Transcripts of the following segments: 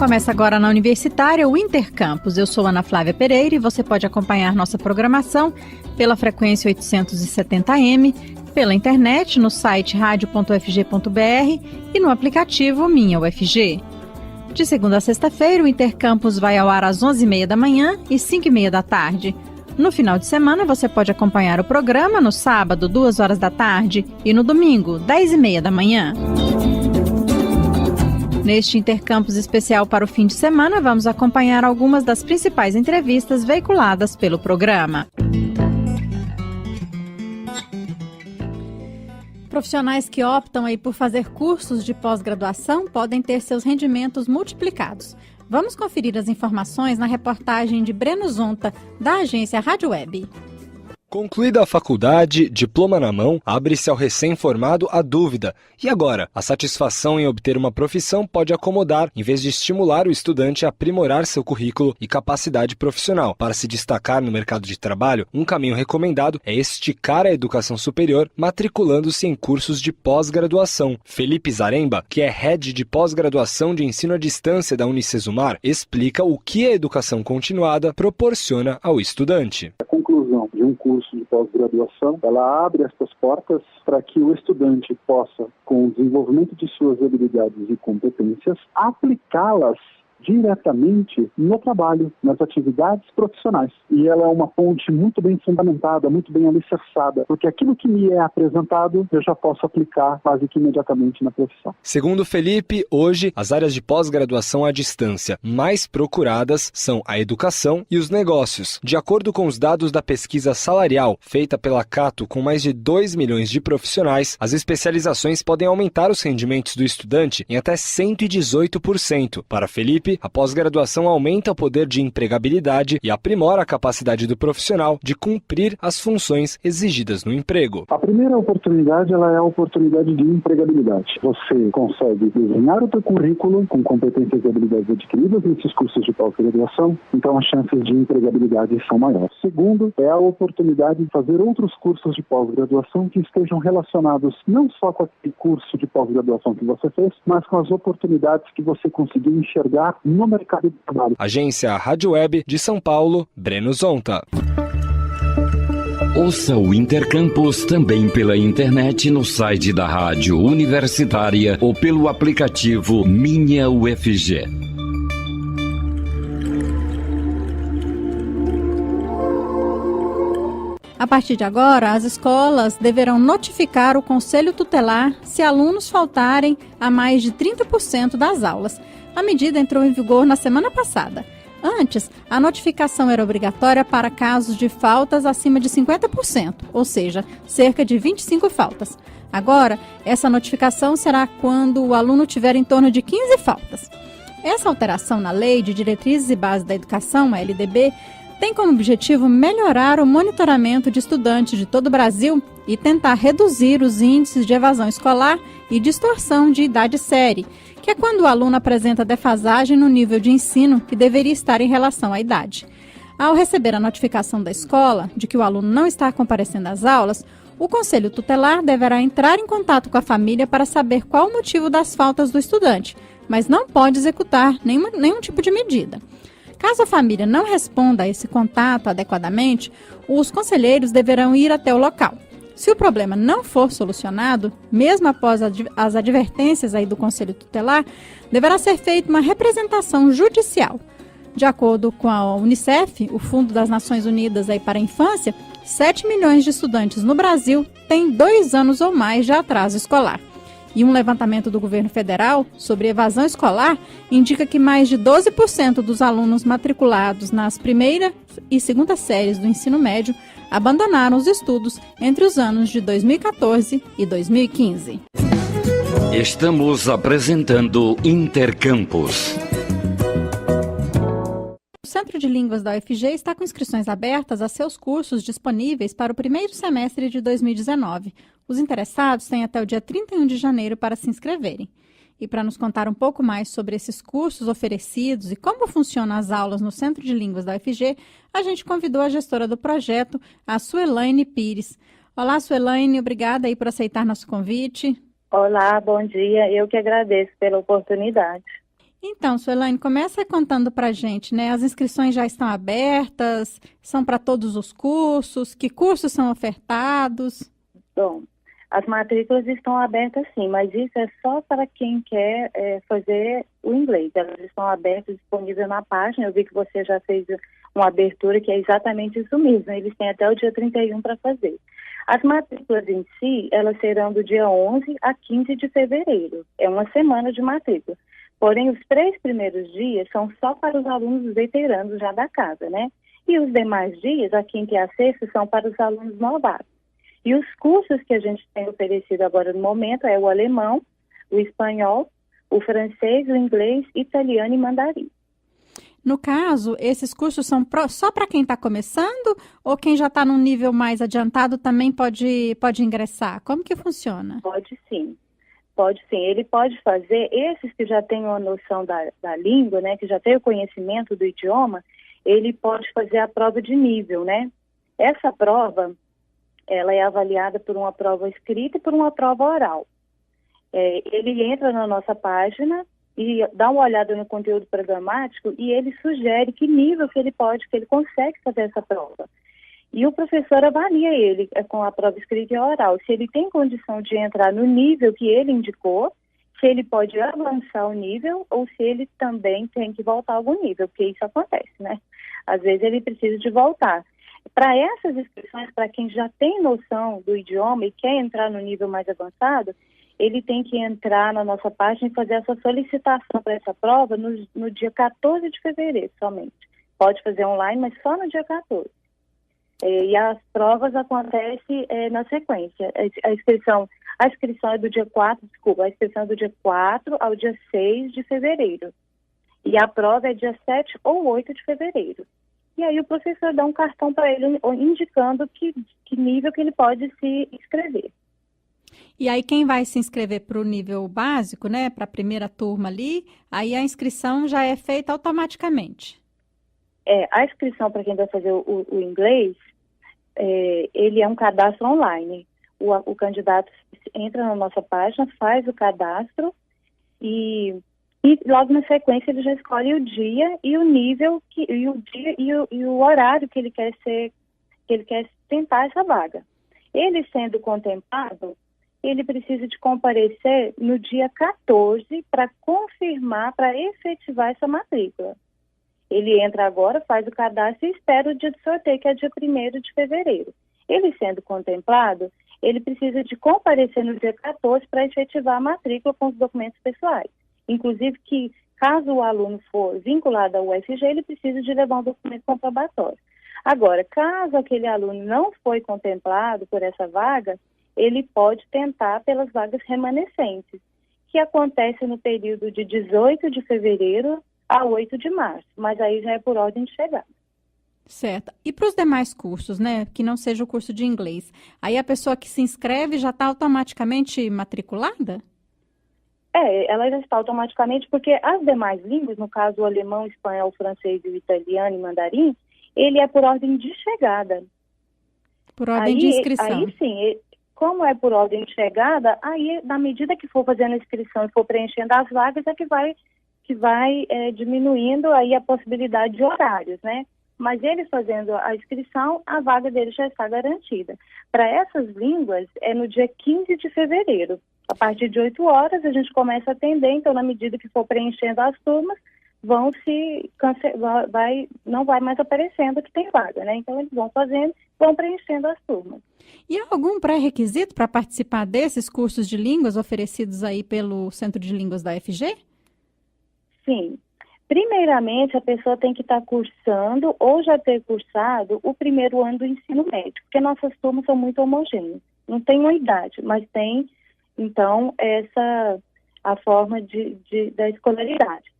Começa agora na Universitária o Intercampus. Eu sou Ana Flávia Pereira e você pode acompanhar nossa programação pela frequência 870M, pela internet no site radio.ufg.br e no aplicativo Minha UFG. De segunda a sexta-feira, o Intercampus vai ao ar às 11h30 da manhã e 5h30 da tarde. No final de semana, você pode acompanhar o programa no sábado, 2 horas da tarde, e no domingo, 10h30 da manhã. Neste Intercampus especial para o fim de semana, vamos acompanhar algumas das principais entrevistas veiculadas pelo programa. Profissionais que optam aí por fazer cursos de pós-graduação podem ter seus rendimentos multiplicados. Vamos conferir as informações na reportagem de Breno Zonta, da agência Rádio Web. Concluída a faculdade, diploma na mão, abre-se ao recém-formado a dúvida. E agora? A satisfação em obter uma profissão pode acomodar, em vez de estimular o estudante a aprimorar seu currículo e capacidade profissional. Para se destacar no mercado de trabalho, um caminho recomendado é esticar a educação superior, matriculando-se em cursos de pós-graduação. Felipe Zaremba, que é head de pós-graduação de ensino à distância da Unicesumar, explica o que a educação continuada proporciona ao estudante. A conclusão de um curso de pós-graduação, ela abre estas portas para que o estudante possa, com o desenvolvimento de suas habilidades e competências, aplicá-las diretamente no trabalho, nas atividades profissionais. E ela é uma ponte muito bem fundamentada, muito bem alicerçada, porque aquilo que me é apresentado, eu já posso aplicar quase que imediatamente na profissão. Segundo Felipe, hoje, as áreas de pós-graduação à distância mais procuradas são a educação e os negócios. De acordo com os dados da pesquisa salarial, feita pela Cato com mais de 2 milhões de profissionais, as especializações podem aumentar os rendimentos do estudante em até 118%. Para Felipe, a pós-graduação aumenta o poder de empregabilidade e aprimora a capacidade do profissional de cumprir as funções exigidas no emprego. A primeira oportunidade, ela é a oportunidade de empregabilidade. Você consegue desenhar o seu currículo com competências e habilidades adquiridas nesses cursos de pós-graduação, então as chances de empregabilidade são maiores. Segundo, é a oportunidade de fazer outros cursos de pós-graduação que estejam relacionados não só com aquele curso de pós-graduação que você fez, mas com as oportunidades que você conseguiu enxergar no mercado de trabalho. Agência Rádio Web de São Paulo, Breno Zonta. Ouça o Intercampus também pela internet no site da Rádio Universitária ou pelo aplicativo Minha UFG. A partir de agora, as escolas deverão notificar o Conselho Tutelar se alunos faltarem a mais de 30% das aulas. A medida entrou em vigor na semana passada. Antes, a notificação era obrigatória para casos de faltas acima de 50%, ou seja, cerca de 25 faltas. Agora, essa notificação será quando o aluno tiver em torno de 15 faltas. Essa alteração na Lei de Diretrizes e Bases da Educação, a LDB, tem como objetivo melhorar o monitoramento de estudantes de todo o Brasil e tentar reduzir os índices de evasão escolar e distorção de idade série, que é quando o aluno apresenta defasagem no nível de ensino que deveria estar em relação à idade. Ao receber a notificação da escola de que o aluno não está comparecendo às aulas, o Conselho Tutelar deverá entrar em contato com a família para saber qual o motivo das faltas do estudante, mas não pode executar nenhum tipo de medida. Caso a família não responda a esse contato adequadamente, os conselheiros deverão ir até o local. Se o problema não for solucionado, mesmo após as advertências aí do Conselho Tutelar, deverá ser feita uma representação judicial. De acordo com a Unicef, o Fundo das Nações Unidas aí para a Infância, 7 milhões de estudantes no Brasil têm 2 anos ou mais de atraso escolar. E um levantamento do governo federal sobre evasão escolar indica que mais de 12% dos alunos matriculados nas primeira e segunda séries do ensino médio abandonaram os estudos entre os anos de 2014 e 2015. Estamos apresentando Intercampus. O Centro de Línguas da UFG está com inscrições abertas a seus cursos disponíveis para o primeiro semestre de 2019. Os interessados têm até o dia 31 de janeiro para se inscreverem. E para nos contar um pouco mais sobre esses cursos oferecidos e como funcionam as aulas no Centro de Línguas da UFG, a gente convidou a gestora do projeto, a Suelaine Pires. Olá, Suelaine, obrigada aí por aceitar nosso convite. Olá, bom dia. Eu que agradeço pela oportunidade. Então, Suelaine, começa contando pra gente, né? As inscrições já estão abertas, são para todos os cursos, que cursos são ofertados? Bom, as matrículas estão abertas sim, mas isso é só para quem quer fazer o inglês. Elas estão abertas, disponíveis na página. Eu vi que você já fez uma abertura que é exatamente isso mesmo. Eles têm até o dia 31 para fazer. As matrículas em si, elas serão do dia 11 a 15 de fevereiro. É uma semana de matrícula. Porém, os 3 primeiros dias são só para os alunos veteranos já da casa, né? E os demais dias, a quinta e a sexta, são para os alunos novatos. E os cursos que a gente tem oferecido agora no momento é o alemão, o espanhol, o francês, o inglês, italiano e mandarim. No caso, esses cursos são só para quem está começando ou quem já está num nível mais adiantado também pode ingressar? Como que funciona? Pode sim. Pode sim. Ele pode fazer, esses que já têm uma noção da língua, né, que já tem o conhecimento do idioma, ele pode fazer a prova de nível, né? Essa prova, ela é avaliada por uma prova escrita e por uma prova oral. Ele entra na nossa página e dá uma olhada no conteúdo programático e ele sugere que nível que ele consegue fazer essa prova. E o professor avalia ele com a prova escrita e oral, se ele tem condição de entrar no nível que ele indicou, se ele pode avançar o nível ou se ele também tem que voltar a algum nível, porque isso acontece, né? Às vezes ele precisa de voltar. Para essas inscrições, para quem já tem noção do idioma e quer entrar no nível mais avançado, ele tem que entrar na nossa página e fazer essa solicitação para essa prova no dia 14 de fevereiro somente. Pode fazer online, mas só no dia 14. E as provas acontecem na sequência. A inscrição é do dia 4, a inscrição é do dia 4 ao dia 6 de fevereiro. E a prova é dia 7 ou 8 de fevereiro. E aí o professor dá um cartão para ele indicando que nível que ele pode se inscrever. E aí quem vai se inscrever para o nível básico, né, para a primeira turma ali, aí a inscrição já é feita automaticamente. A inscrição para quem vai fazer o inglês, ele é um cadastro online. O candidato entra na nossa página, faz o cadastro e logo na sequência ele já escolhe o dia e o nível e o horário que ele quer tentar essa vaga. Ele sendo contemplado, ele precisa de comparecer no dia 14 para confirmar, para efetivar essa matrícula. Ele entra agora, faz o cadastro e espera o dia de sorteio, que é dia 1º de fevereiro. Ele sendo contemplado, ele precisa de comparecer no dia 14 para efetivar a matrícula com os documentos pessoais. Inclusive que, caso o aluno for vinculado ao UFG, ele precisa de levar um documento comprobatório. Agora, caso aquele aluno não foi contemplado por essa vaga, ele pode tentar pelas vagas remanescentes, que acontece no período de 18 de fevereiro a 8 de março, mas aí já é por ordem de chegada. Certo. E para os demais cursos, né, que não seja o curso de inglês, aí a pessoa que se inscreve já está automaticamente matriculada? Ela já está automaticamente, porque as demais línguas, no caso o alemão, o espanhol, o francês, o italiano e mandarim, ele é por ordem de chegada. Por ordem de inscrição. Aí sim, como é por ordem de chegada, aí na medida que for fazendo a inscrição e for preenchendo as vagas, é que vai diminuindo aí a possibilidade de horários, né? Mas ele fazendo a inscrição, a vaga dele já está garantida. Para essas línguas, é no dia 15 de fevereiro. A partir de 8 horas, a gente começa a atender, então, na medida que for preenchendo as turmas, não vai mais aparecendo que tem vaga, né? Então, eles vão preenchendo as turmas. E há algum pré-requisito para participar desses cursos de línguas oferecidos aí pelo Centro de Línguas da UFG? Sim. Primeiramente, a pessoa tem que estar cursando ou já ter cursado o primeiro ano do ensino médio, porque nossas turmas são muito homogêneas. Não tem uma idade, mas tem, então, a forma da escolaridade.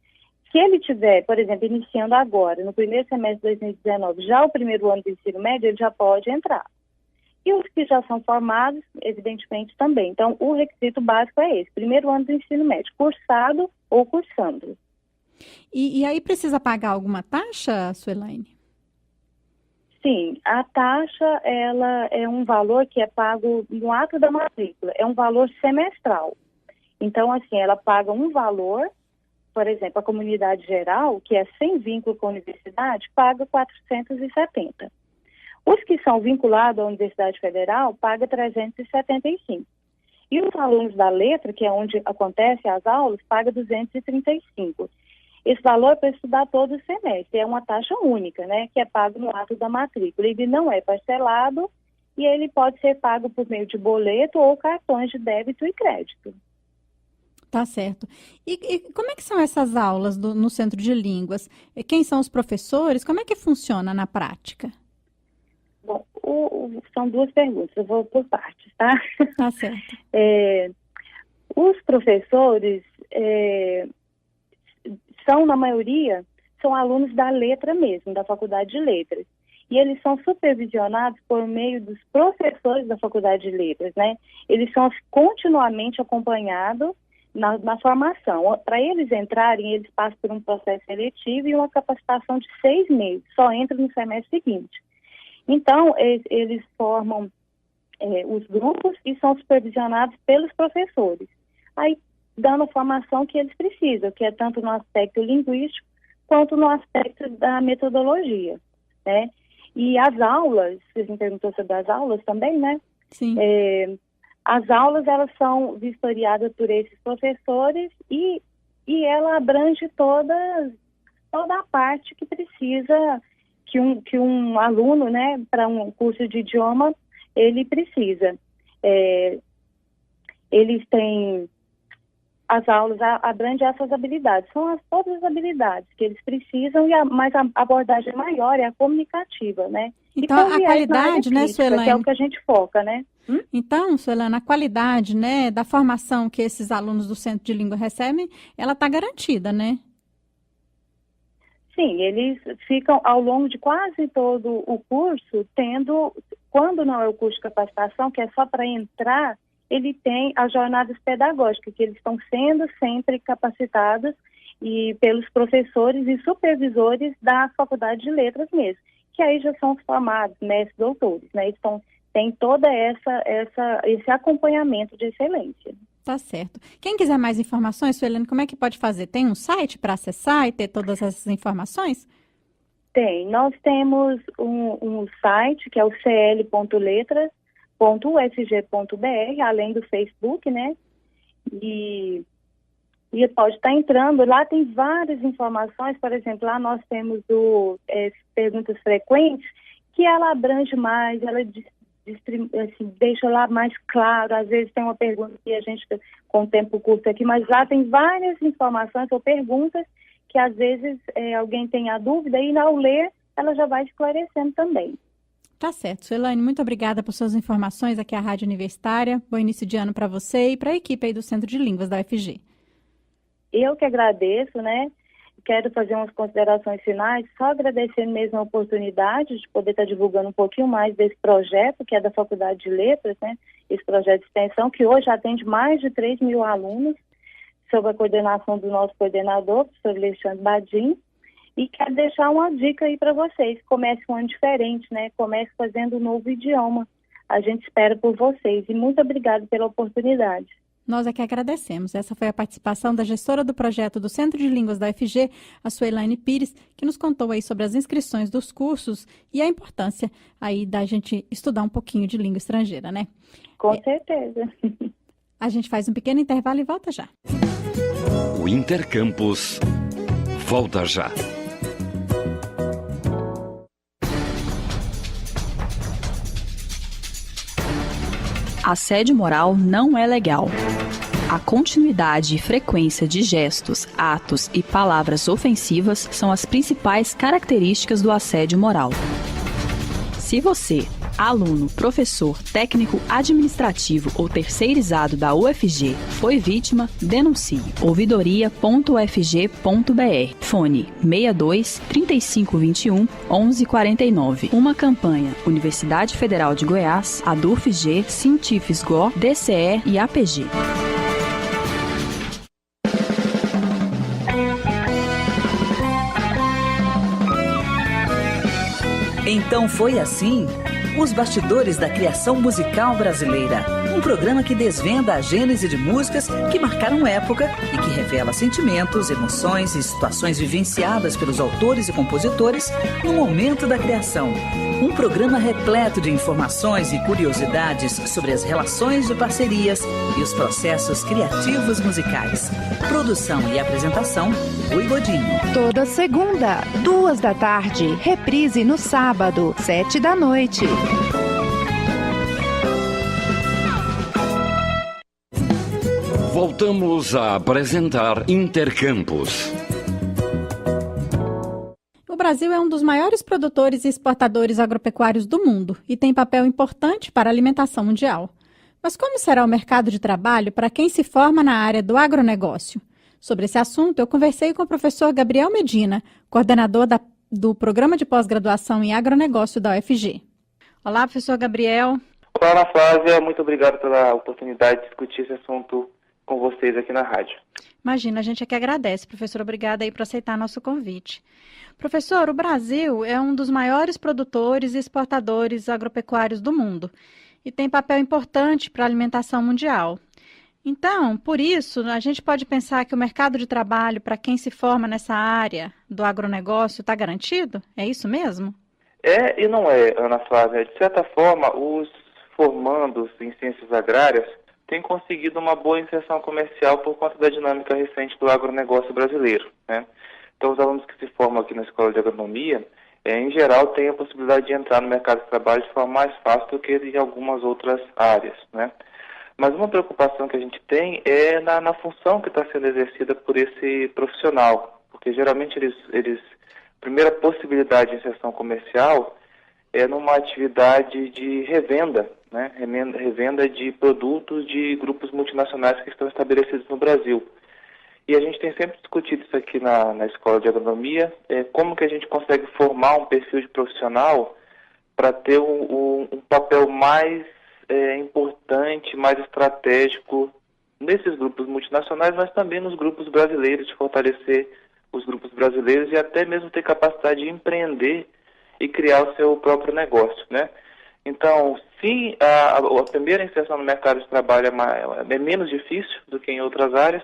Se ele tiver, por exemplo, iniciando agora, no primeiro semestre de 2019, já o primeiro ano do ensino médio, ele já pode entrar. E os que já são formados, evidentemente, também. Então, o requisito básico é esse, primeiro ano do ensino médio, cursado ou cursando. E aí precisa pagar alguma taxa, Suelaine? Sim, a taxa, ela é um valor que é pago no ato da matrícula, é um valor semestral. Então, assim, ela paga um valor por exemplo, a comunidade geral, que é sem vínculo com a universidade, paga 470. Os que são vinculados à Universidade Federal, paga 375. E os alunos da letra, que é onde acontecem as aulas, paga 235. Esse valor é para estudar todo o semestre, é uma taxa única, né, que é pago no ato da matrícula. Ele não é parcelado e ele pode ser pago por meio de boleto ou cartões de débito e crédito. Tá certo. E como é que são essas aulas no Centro de Línguas? Quem são os professores? Como é que funciona na prática? Bom, são duas perguntas, eu vou por partes, tá? Tá certo. Os professores são, na maioria, são alunos da letra mesmo, da Faculdade de Letras. E eles são supervisionados por meio dos professores da Faculdade de Letras, né? Eles são continuamente acompanhados na formação. Para eles entrarem, eles passam por um processo seletivo e uma capacitação de 6 meses, só entram no semestre seguinte. Então, eles formam os grupos e são supervisionados pelos professores. Aí, dando a formação que eles precisam, que é tanto no aspecto linguístico quanto no aspecto da metodologia, né? E as aulas, você me perguntou sobre as aulas também, né? Sim. As aulas, elas são vistoriadas por esses professores e ela abrange toda a parte que precisa, que um aluno, né, para um curso de idioma, ele precisa. Eles têm, as aulas abrangem essas habilidades, são todas as habilidades que eles precisam, mas a abordagem maior é a comunicativa, né? Então, a qualidade, né, Suelane? Que é o que a gente foca, né? Então, Suelane, a qualidade, né, da formação que esses alunos do Centro de Língua recebem, ela está garantida, né? Sim, eles ficam ao longo de quase todo o curso quando não é o curso de capacitação, que é só para entrar, ele tem as jornadas pedagógicas, que eles estão sendo sempre capacitados pelos professores e supervisores da Faculdade de Letras mesmo, que aí já são formados, mestres, doutores, né? Eles tem toda esse acompanhamento de excelência. Tá certo. Quem quiser mais informações, Suelane, como é que pode fazer? Tem um site para acessar e ter todas essas informações? Tem. Nós temos um site, que é o cl.letras.ufg.br, além do Facebook, né? E pode estar entrando. Lá tem várias informações. Por exemplo, lá nós temos perguntas frequentes, que ela abrange mais, ela deixa lá mais claro. Às vezes tem uma pergunta que a gente, com o tempo curto aqui, mas lá tem várias informações ou perguntas que às vezes alguém tem a dúvida e ao ler ela já vai esclarecendo também. Tá certo. Suelane, muito obrigada por suas informações aqui à Rádio Universitária. Bom início de ano para você e para a equipe aí do Centro de Línguas da UFG. Eu que agradeço, né? Quero fazer umas considerações finais, só agradecendo mesmo a oportunidade de poder estar divulgando um pouquinho mais desse projeto, que é da Faculdade de Letras, né? Esse projeto de extensão, que hoje atende mais de 3 mil alunos, sob a coordenação do nosso coordenador, professor Alexandre Badim, e quero deixar uma dica aí para vocês. Comece um ano diferente, né? Comece fazendo um novo idioma. A gente espera por vocês. E muito obrigada pela oportunidade. Nós é que agradecemos. Essa foi a participação da gestora do projeto do Centro de Línguas da UFG, a Suelane Pires, que nos contou aí sobre as inscrições dos cursos e a importância aí da gente estudar um pouquinho de língua estrangeira, né? Com certeza. A gente faz um pequeno intervalo e volta já. O Intercampus volta já. Assédio moral não é legal. A continuidade e frequência de gestos, atos e palavras ofensivas são as principais características do assédio moral. Se você, aluno, professor, técnico administrativo ou terceirizado da UFG, foi vítima, denuncie. ouvidoria.ufg.br. Fone 62 3521 1149. Uma campanha Universidade Federal de Goiás, ADUFG, Cientifisgo, DCE e APG. Então foi assim? Os bastidores da criação musical brasileira. Um programa que desvenda a gênese de músicas que marcaram época e que revela sentimentos, emoções e situações vivenciadas pelos autores e compositores no momento da criação. Um programa repleto de informações e curiosidades sobre as relações de parcerias e os processos criativos musicais. Produção e apresentação, Rui Godinho. Toda segunda, 14h, reprise no sábado, 19h. Voltamos a apresentar Intercampus. O Brasil é um dos maiores produtores e exportadores agropecuários do mundo e tem papel importante para a alimentação mundial. Mas como será o mercado de trabalho para quem se forma na área do agronegócio? Sobre esse assunto, eu conversei com o professor Gabriel Medina, coordenador do Programa de Pós-Graduação em Agronegócio da UFG. Olá, professor Gabriel. Olá, Ana Flávia. Muito obrigado pela oportunidade de discutir esse assunto com vocês aqui na rádio. Imagina, a gente é que agradece, professor. Obrigada aí por aceitar nosso convite. Professor, o Brasil é um dos maiores produtores e exportadores agropecuários do mundo e tem papel importante para a alimentação mundial. Então, por isso, a gente pode pensar que o mercado de trabalho para quem se forma nessa área do agronegócio está garantido? É isso mesmo? É e não é, Ana Flávia. De certa forma, os formandos em ciências agrárias têm conseguido uma boa inserção comercial por conta da dinâmica recente do agronegócio brasileiro, né? Então, os alunos que se formam aqui na Escola de Agronomia, em geral, têm a possibilidade de entrar no mercado de trabalho de forma mais fácil do que em algumas outras áreas, né? Mas uma preocupação que a gente tem é na função que está sendo exercida por esse profissional, porque geralmente a primeira possibilidade de inserção comercial é numa atividade de revenda, né? Revenda de produtos de grupos multinacionais que estão estabelecidos no Brasil. E a gente tem sempre discutido isso aqui na Escola de Agronomia, como que a gente consegue formar um perfil de profissional para ter um papel mais importante, mais estratégico nesses grupos multinacionais, mas também nos grupos brasileiros, de fortalecer os grupos brasileiros e até mesmo ter capacidade de empreender e criar o seu próprio negócio, né? Então, sim, a primeira inserção no mercado de trabalho é menos difícil do que em outras áreas,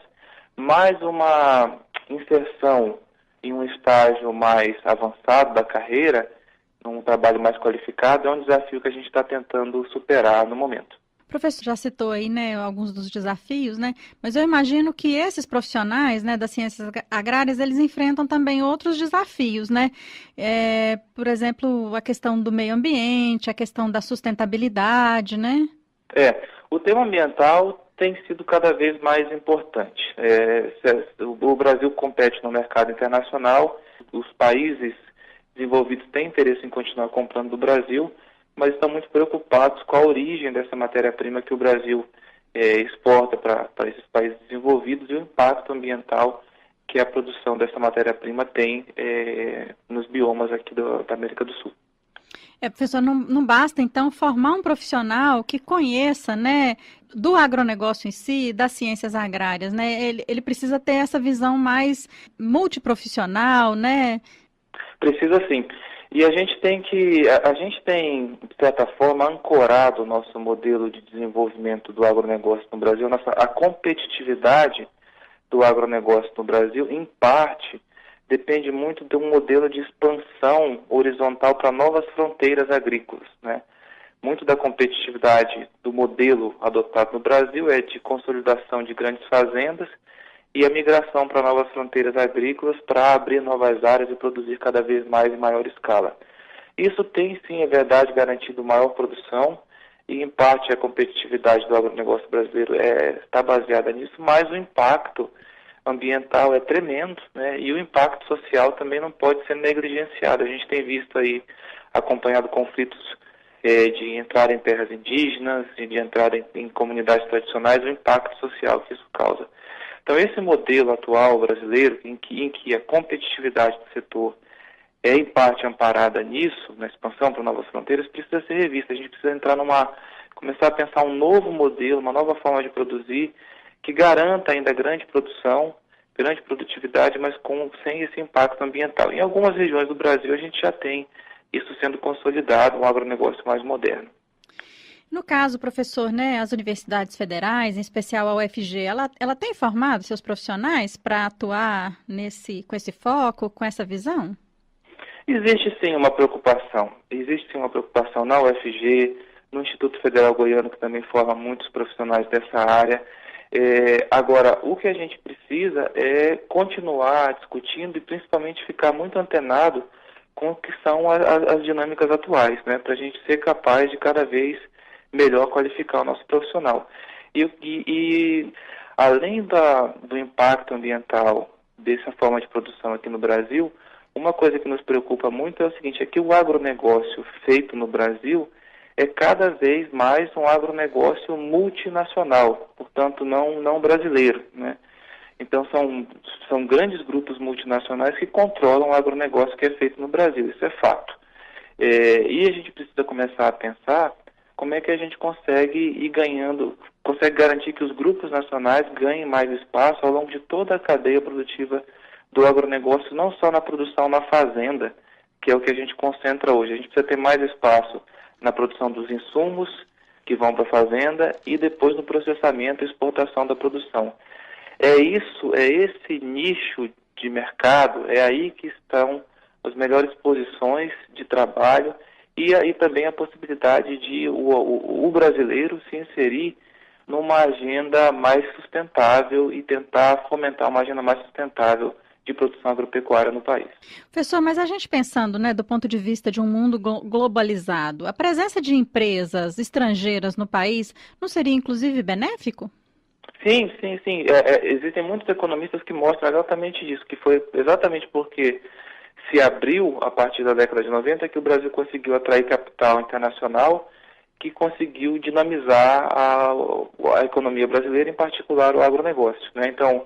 mas uma inserção em um estágio mais avançado da carreira, num trabalho mais qualificado, é um desafio que a gente está tentando superar no momento. O professor já citou aí, né, alguns dos desafios, né? Mas eu imagino que esses profissionais, né, das ciências agrárias, eles enfrentam também outros desafios, né? Por exemplo, a questão do meio ambiente, a questão da sustentabilidade, né? O tema ambiental tem sido cada vez mais importante. O Brasil compete no mercado internacional, os países desenvolvidos têm interesse em continuar comprando do Brasil, mas estão muito preocupados com a origem dessa matéria-prima que o Brasil exporta para esses países desenvolvidos e o impacto ambiental que a produção dessa matéria-prima tem nos biomas aqui da América do Sul. Professor, não basta, então, formar um profissional que conheça, né, do agronegócio em si, das ciências agrárias, né? Ele precisa ter essa visão mais multiprofissional, né? Precisa sim. E a gente tem, de certa forma, ancorado o nosso modelo de desenvolvimento do agronegócio no Brasil, a competitividade do agronegócio no Brasil, em parte, depende muito de um modelo de expansão horizontal para novas fronteiras agrícolas, né? Muito da competitividade do modelo adotado no Brasil é de consolidação de grandes fazendas e a migração para novas fronteiras agrícolas para abrir novas áreas e produzir cada vez mais em maior escala. Isso tem, sim, é verdade, garantido maior produção e, em parte, a competitividade do agronegócio brasileiro está baseada nisso, mas o impacto ambiental é tremendo, né? E o impacto social também não pode ser negligenciado. A gente tem visto aí, acompanhado conflitos de entrar em terras indígenas, de entrar em comunidades tradicionais, o impacto social que isso causa. Então, esse modelo atual brasileiro, em que a competitividade do setor é, em parte, amparada nisso, na expansão para novas fronteiras, precisa ser revista. A gente precisa começar a pensar um novo modelo, uma nova forma de produzir, que garanta ainda grande produção, grande produtividade, mas sem esse impacto ambiental. Em algumas regiões do Brasil, a gente já tem isso sendo consolidado, um agronegócio mais moderno. No caso, professor, né, as universidades federais, em especial a UFG, ela tem formado seus profissionais para atuar com esse foco, com essa visão? Existe sim uma preocupação na UFG, no Instituto Federal Goiano, que também forma muitos profissionais dessa área. Agora, o que a gente precisa é continuar discutindo e principalmente ficar muito antenado com o que são as dinâmicas atuais, né, para a gente ser capaz de cada vez melhor qualificar o nosso profissional. E além do impacto ambiental dessa forma de produção aqui no Brasil, uma coisa que nos preocupa muito é o seguinte, é que o agronegócio feito no Brasil é cada vez mais um agronegócio multinacional, portanto não brasileiro, né? Então são grandes grupos multinacionais que controlam o agronegócio que é feito no Brasil, isso é fato. E a gente precisa começar a pensar como é que a gente consegue garantir que os grupos nacionais ganhem mais espaço ao longo de toda a cadeia produtiva do agronegócio, não só na produção na fazenda, que é o que a gente concentra hoje. A gente precisa ter mais espaço na produção dos insumos que vão para a fazenda e depois no processamento e exportação da produção. É esse nicho de mercado, é aí que estão as melhores posições de trabalho e aí também a possibilidade de o brasileiro se inserir numa agenda mais sustentável e tentar fomentar uma agenda mais sustentável de produção agropecuária no país. Professor, mas a gente pensando, né, do ponto de vista de um mundo globalizado, a presença de empresas estrangeiras no país não seria inclusive benéfico? Sim. Existem muitos economistas que mostram exatamente isso, que foi exatamente porque se abriu a partir da década de 90 que o Brasil conseguiu atrair capital internacional que conseguiu dinamizar a economia brasileira, em particular o agronegócio, né? Então,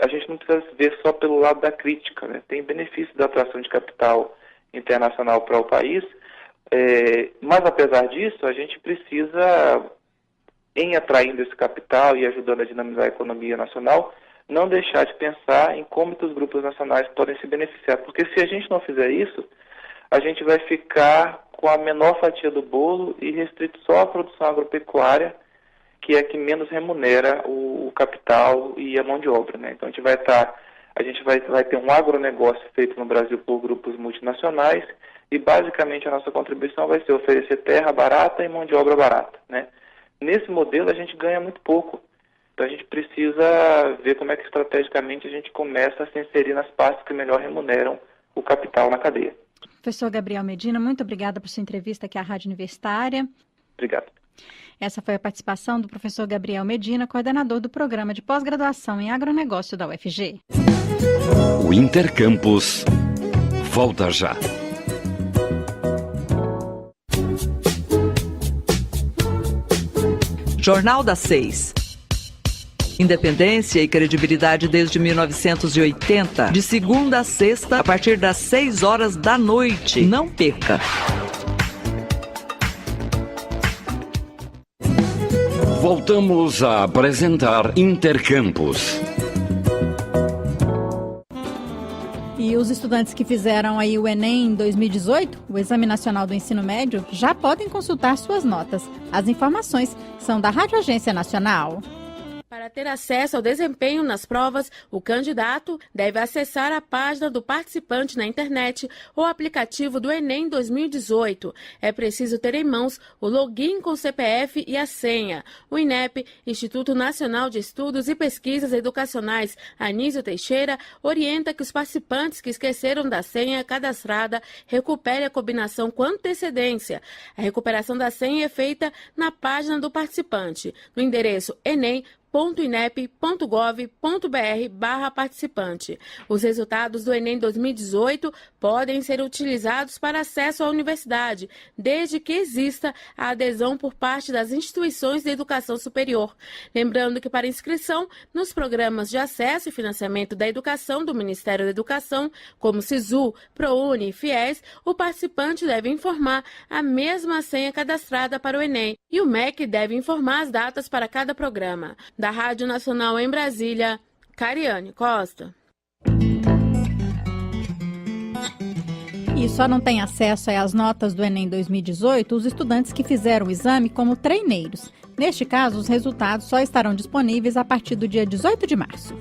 a gente não precisa ver só pelo lado da crítica, né? Tem benefício da atração de capital internacional para o país, mas apesar disso, a gente precisa, em atraindo esse capital e ajudando a dinamizar a economia nacional, não deixar de pensar em como que os grupos nacionais podem se beneficiar, porque se a gente não fizer isso, a gente vai ficar com a menor fatia do bolo e restrito só à produção agropecuária, que é que menos remunera o capital e a mão de obra, né? Então a gente vai ter um agronegócio feito no Brasil por grupos multinacionais e basicamente a nossa contribuição vai ser oferecer terra barata e mão de obra barata, né? Nesse modelo a gente ganha muito pouco. Então a gente precisa ver como é que estrategicamente a gente começa a se inserir nas partes que melhor remuneram o capital na cadeia. Professor Gabriel Medina, muito obrigada por sua entrevista aqui à Rádio Universitária. Obrigado. Essa foi a participação do professor Gabriel Medina, coordenador do Programa de Pós-Graduação em Agronegócio da UFG. O Intercampus volta já. Jornal da 6. Independência e credibilidade desde 1980, de segunda a sexta, a partir das 6 horas da noite. Não perca! Voltamos a apresentar Intercampus. E os estudantes que fizeram aí o Enem em 2018, o Exame Nacional do Ensino Médio, já podem consultar suas notas. As informações são da Rádio Agência Nacional. Para ter acesso ao desempenho nas provas, o candidato deve acessar a página do participante na internet ou aplicativo do Enem 2018. É preciso ter em mãos o login com o CPF e a senha. O INEP, Instituto Nacional de Estudos e Pesquisas Educacionais Anísio Teixeira, orienta que os participantes que esqueceram da senha cadastrada recuperem a combinação com antecedência. A recuperação da senha é feita na página do participante, no endereço enem.inep.gov.br/participante. Os resultados do Enem 2018 podem ser utilizados para acesso à universidade, desde que exista a adesão por parte das instituições de educação superior. Lembrando que para inscrição nos programas de acesso e financiamento da educação do Ministério da Educação, como SISU, ProUni e FIES, o participante deve informar a mesma senha cadastrada para o Enem e o MEC deve informar as datas para cada programa. Da Rádio Nacional em Brasília, Cariane Costa. E só não tem acesso às notas do Enem 2018 os estudantes que fizeram o exame como treineiros. Neste caso, os resultados só estarão disponíveis a partir do dia 18 de março.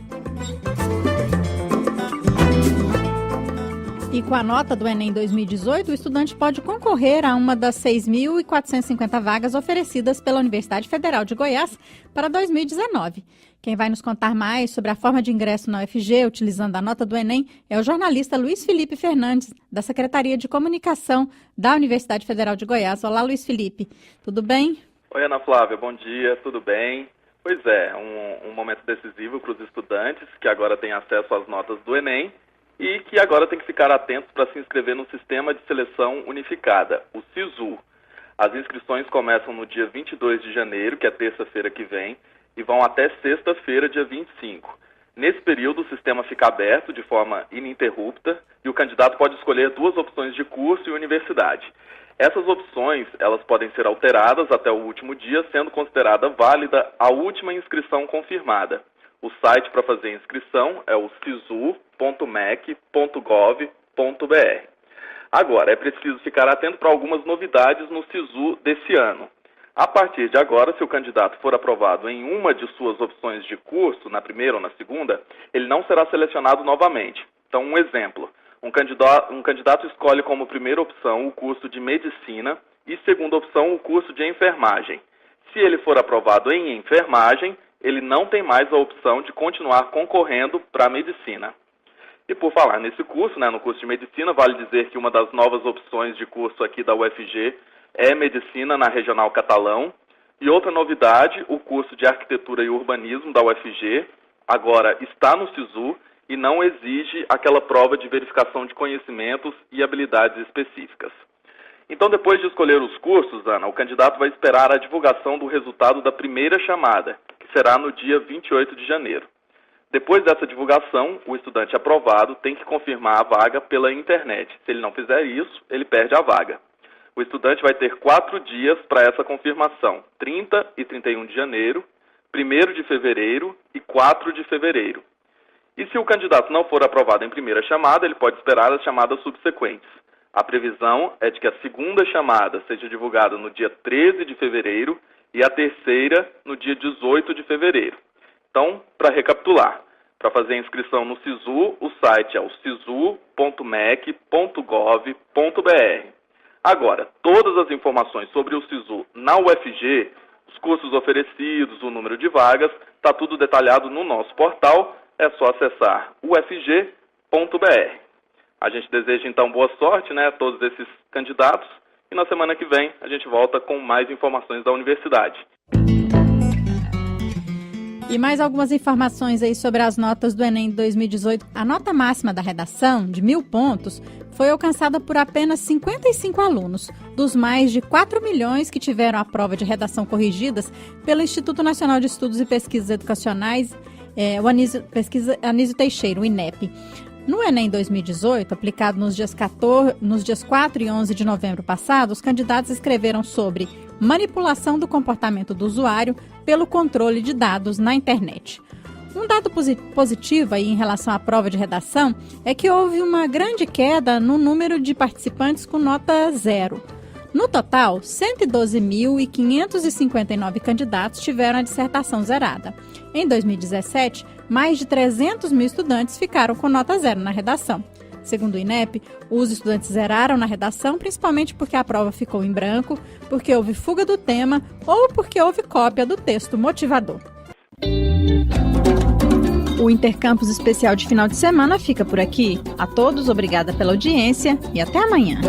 E com a nota do Enem 2018, o estudante pode concorrer a uma das 6.450 vagas oferecidas pela Universidade Federal de Goiás para 2019. Quem vai nos contar mais sobre a forma de ingresso na UFG utilizando a nota do Enem é o jornalista Luiz Felipe Fernandes, da Secretaria de Comunicação da Universidade Federal de Goiás. Olá, Luiz Felipe. Tudo bem? Oi, Ana Flávia. Bom dia. Tudo bem? Pois é, um momento decisivo para os estudantes que agora têm acesso às notas do Enem e que agora tem que ficar atentos para se inscrever no Sistema de Seleção Unificada, o SISU. As inscrições começam no dia 22 de janeiro, que é terça-feira que vem, e vão até sexta-feira, dia 25. Nesse período, o sistema fica aberto de forma ininterrupta e o candidato pode escolher 2 opções de curso e universidade. Essas opções, elas podem ser alteradas até o último dia, sendo considerada válida a última inscrição confirmada. O site para fazer a inscrição é o sisu.mec.gov.br. Agora, é preciso ficar atento para algumas novidades no SISU desse ano. A partir de agora, se o candidato for aprovado em uma de suas opções de curso, na primeira ou na segunda, ele não será selecionado novamente. Então, um exemplo, um candidato escolhe como primeira opção o curso de medicina e segunda opção o curso de enfermagem. Se ele for aprovado em enfermagem, ele não tem mais a opção de continuar concorrendo para a medicina. E por falar nesse curso, no curso de medicina, vale dizer que uma das novas opções de curso aqui da UFG é medicina na Regional Catalão. E outra novidade, o curso de arquitetura e urbanismo da UFG agora está no SISU e não exige aquela prova de verificação de conhecimentos e habilidades específicas. Então, depois de escolher os cursos, Ana, o candidato vai esperar a divulgação do resultado da primeira chamada, que será no dia 28 de janeiro. Depois dessa divulgação, o estudante aprovado tem que confirmar a vaga pela internet. Se ele não fizer isso, ele perde a vaga. O estudante vai ter 4 dias para essa confirmação, 30 e 31 de janeiro, 1º de fevereiro e 4 de fevereiro. E se o candidato não for aprovado em primeira chamada, ele pode esperar as chamadas subsequentes. A previsão é de que a segunda chamada seja divulgada no dia 13 de fevereiro e a terceira no dia 18 de fevereiro. Então, para recapitular, para fazer a inscrição no SISU, o site é o sisu.mec.gov.br. Agora, todas as informações sobre o SISU na UFG, os cursos oferecidos, o número de vagas, está tudo detalhado no nosso portal, é só acessar ufg.br. A gente deseja, então, boa sorte a todos esses candidatos e na semana que vem a gente volta com mais informações da universidade. E mais algumas informações aí sobre as notas do Enem 2018. A nota máxima da redação, de 1.000 pontos, foi alcançada por apenas 55 alunos, dos mais de 4 milhões que tiveram a prova de redação corrigidas pelo Instituto Nacional de Estudos e Pesquisas Educacionais, Pesquisa Anísio Teixeira, o INEP. No Enem 2018, aplicado nos dias 4 e 11 de novembro passado, os candidatos escreveram sobre manipulação do comportamento do usuário pelo controle de dados na internet. Um dado positivo aí em relação à prova de redação é que houve uma grande queda no número de participantes com nota 0. No total, 112.559 candidatos tiveram a dissertação zerada. Em 2017, mais de 300 mil estudantes ficaram com nota 0 na redação. Segundo o INEP, os estudantes zeraram na redação principalmente porque a prova ficou em branco, porque houve fuga do tema ou porque houve cópia do texto motivador. O Intercampus Especial de Final de Semana fica por aqui. A todos, obrigada pela audiência e até amanhã.